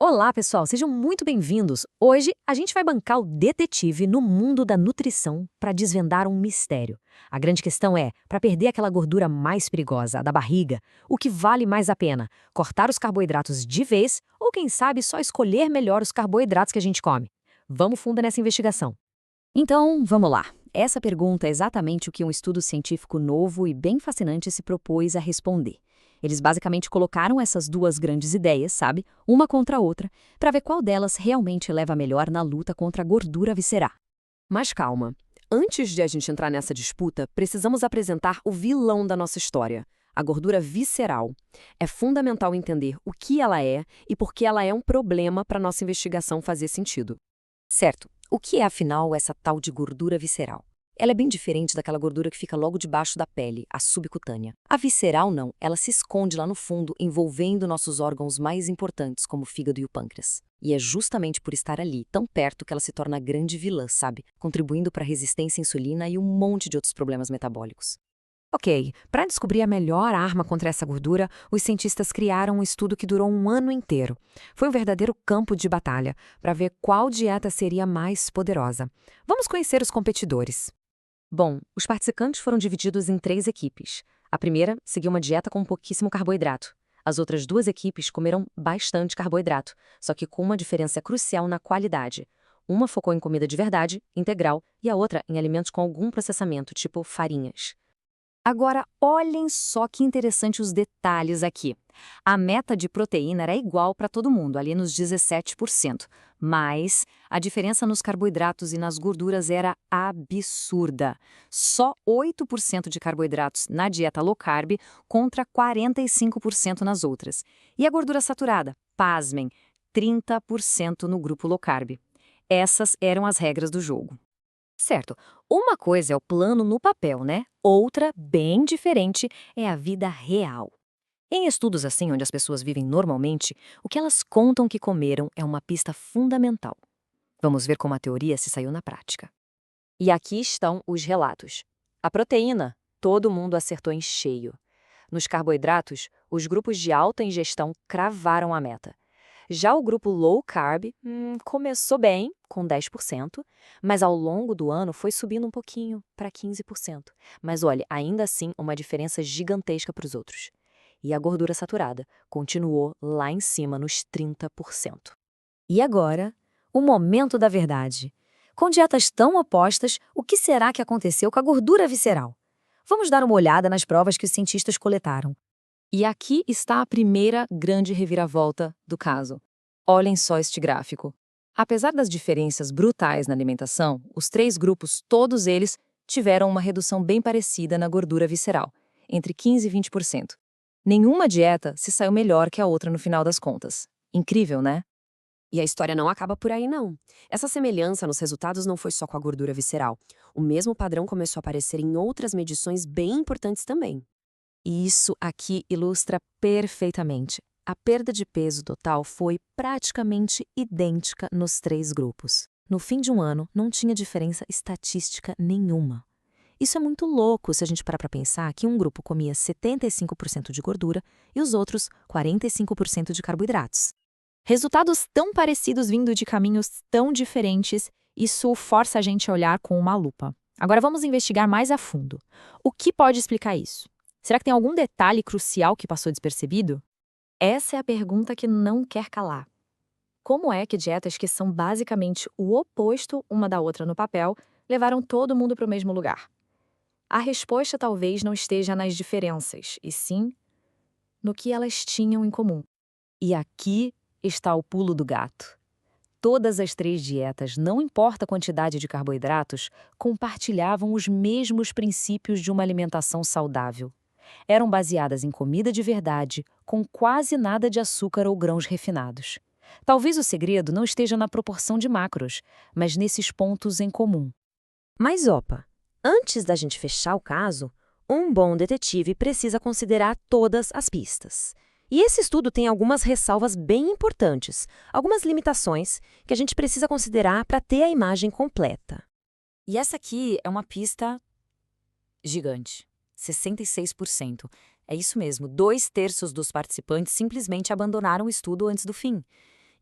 Olá, pessoal, sejam muito bem-vindos. Hoje a gente vai bancar o detetive no mundo da nutrição para desvendar um mistério. A grande questão é, para perder aquela gordura mais perigosa, a da barriga, o que vale mais a pena? Cortar os carboidratos de vez ou, quem sabe, só escolher melhor os carboidratos que a gente come? Vamos fundo nessa investigação. Então, vamos lá. Essa pergunta é exatamente o que um estudo científico novo e bem fascinante se propôs a responder. Eles basicamente colocaram essas duas grandes ideias, sabe, uma contra a outra, para ver qual delas realmente leva melhor na luta contra a gordura visceral. Mas calma. Antes de a gente entrar nessa disputa, precisamos apresentar o vilão da nossa história, a gordura visceral. É fundamental entender o que ela é e por que ela é um problema para nossa investigação fazer sentido. Certo. O que é, afinal, essa tal de gordura visceral? Ela é bem diferente daquela gordura que fica logo debaixo da pele, a subcutânea. A visceral não, ela se esconde lá no fundo, envolvendo nossos órgãos mais importantes, como o fígado e o pâncreas. E é justamente por estar ali, tão perto, que ela se torna a grande vilã, sabe? Contribuindo para a resistência à insulina e um monte de outros problemas metabólicos. Ok, para descobrir a melhor arma contra essa gordura, os cientistas criaram um estudo que durou um ano inteiro. Foi um verdadeiro campo de batalha, para ver qual dieta seria mais poderosa. Vamos conhecer os competidores. Bom, os participantes foram divididos em 3 equipes. A primeira seguiu uma dieta com pouquíssimo carboidrato. As outras 2 equipes comeram bastante carboidrato, só que com uma diferença crucial na qualidade. Uma focou em comida de verdade, integral, e a outra em alimentos com algum processamento, tipo farinhas. Agora, olhem só que interessante os detalhes aqui. A meta de proteína era igual para todo mundo, ali nos 17%, mas a diferença nos carboidratos e nas gorduras era absurda. Só 8% de carboidratos na dieta low carb contra 45% nas outras. E a gordura saturada? Pasmem, 30% no grupo low carb. Essas eram as regras do jogo. Certo, uma coisa é o plano no papel, né? Outra, bem diferente, é a vida real. Em estudos assim, onde as pessoas vivem normalmente, o que elas contam que comeram é uma pista fundamental. Vamos ver como a teoria se saiu na prática. E aqui estão os relatos. A proteína, todo mundo acertou em cheio. Nos carboidratos, os grupos de alta ingestão cravaram a meta. Já o grupo low carb começou bem, com 10%, mas ao longo do ano foi subindo um pouquinho, para 15%. Mas olha, ainda assim, uma diferença gigantesca para os outros. E a gordura saturada continuou lá em cima, nos 30%. E agora, o momento da verdade. Com dietas tão opostas, o que será que aconteceu com a gordura visceral? Vamos dar uma olhada nas provas que os cientistas coletaram. E aqui está a primeira grande reviravolta do caso. Olhem só este gráfico. Apesar das diferenças brutais na alimentação, os 3 grupos, todos eles, tiveram uma redução bem parecida na gordura visceral, entre 15% e 20%. Nenhuma dieta se saiu melhor que a outra no final das contas. Incrível, né? E a história não acaba por aí, não. Essa semelhança nos resultados não foi só com a gordura visceral. O mesmo padrão começou a aparecer em outras medições bem importantes também. E isso aqui ilustra perfeitamente. A perda de peso total foi praticamente idêntica nos 3 grupos. No fim de um ano, não tinha diferença estatística nenhuma. Isso é muito louco se a gente parar para pensar que um grupo comia 75% de gordura e os outros 45% de carboidratos. Resultados tão parecidos vindo de caminhos tão diferentes, isso força a gente a olhar com uma lupa. Agora vamos investigar mais a fundo. O que pode explicar isso? Será que tem algum detalhe crucial que passou despercebido? Essa é a pergunta que não quer calar. Como é que dietas que são basicamente o oposto uma da outra no papel levaram todo mundo para o mesmo lugar? A resposta talvez não esteja nas diferenças, e sim no que elas tinham em comum. E aqui está o pulo do gato. Todas as 3 dietas, não importa a quantidade de carboidratos, compartilhavam os mesmos princípios de uma alimentação saudável. Eram baseadas em comida de verdade, com quase nada de açúcar ou grãos refinados. Talvez o segredo não esteja na proporção de macros, mas nesses pontos em comum. Mas opa, antes da gente fechar o caso, um bom detetive precisa considerar todas as pistas. E esse estudo tem algumas ressalvas bem importantes, algumas limitações que a gente precisa considerar para ter a imagem completa. E essa aqui é uma pista gigante. 66%. É isso mesmo, 2/3 dos participantes simplesmente abandonaram o estudo antes do fim.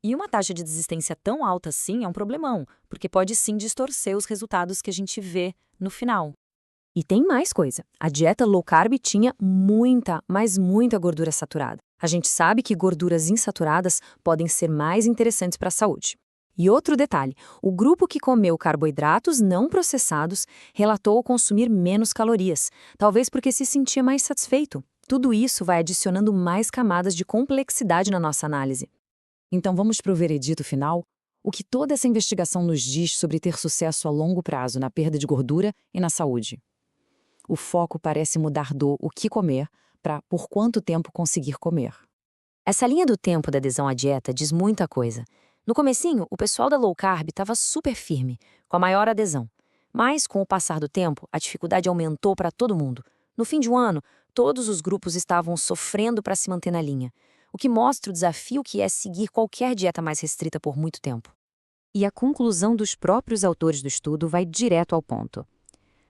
E uma taxa de desistência tão alta assim é um problemão, porque pode sim distorcer os resultados que a gente vê no final. E tem mais coisa. A dieta low carb tinha muita, mas muita gordura saturada. A gente sabe que gorduras insaturadas podem ser mais interessantes para a saúde. E outro detalhe, o grupo que comeu carboidratos não processados relatou consumir menos calorias, talvez porque se sentia mais satisfeito. Tudo isso vai adicionando mais camadas de complexidade na nossa análise. Então vamos para o veredito final? O que toda essa investigação nos diz sobre ter sucesso a longo prazo na perda de gordura e na saúde? O foco parece mudar do o que comer para por quanto tempo conseguir comer. Essa linha do tempo da adesão à dieta diz muita coisa. No comecinho, o pessoal da low carb estava super firme, com a maior adesão. Mas, com o passar do tempo, a dificuldade aumentou para todo mundo. No fim de um ano, todos os grupos estavam sofrendo para se manter na linha, o que mostra o desafio que é seguir qualquer dieta mais restrita por muito tempo. E a conclusão dos próprios autores do estudo vai direto ao ponto.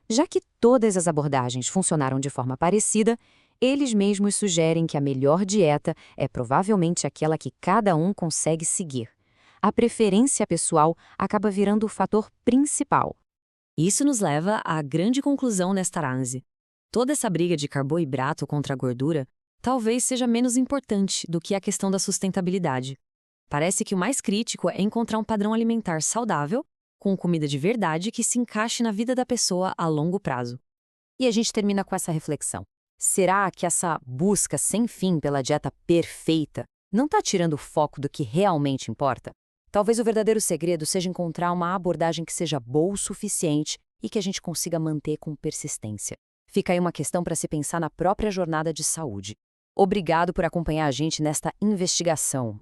Já que todas as abordagens funcionaram de forma parecida, eles mesmos sugerem que a melhor dieta é provavelmente aquela que cada um consegue seguir. A preferência pessoal acaba virando o fator principal. Isso nos leva à grande conclusão nesta análise. Toda essa briga de carboidrato contra a gordura talvez seja menos importante do que a questão da sustentabilidade. Parece que o mais crítico é encontrar um padrão alimentar saudável, com comida de verdade que se encaixe na vida da pessoa a longo prazo. E a gente termina com essa reflexão. Será que essa busca sem fim pela dieta perfeita não está tirando o foco do que realmente importa? Talvez o verdadeiro segredo seja encontrar uma abordagem que seja boa o suficiente e que a gente consiga manter com persistência. Fica aí uma questão para se pensar na própria jornada de saúde. Obrigado por acompanhar a gente nesta investigação.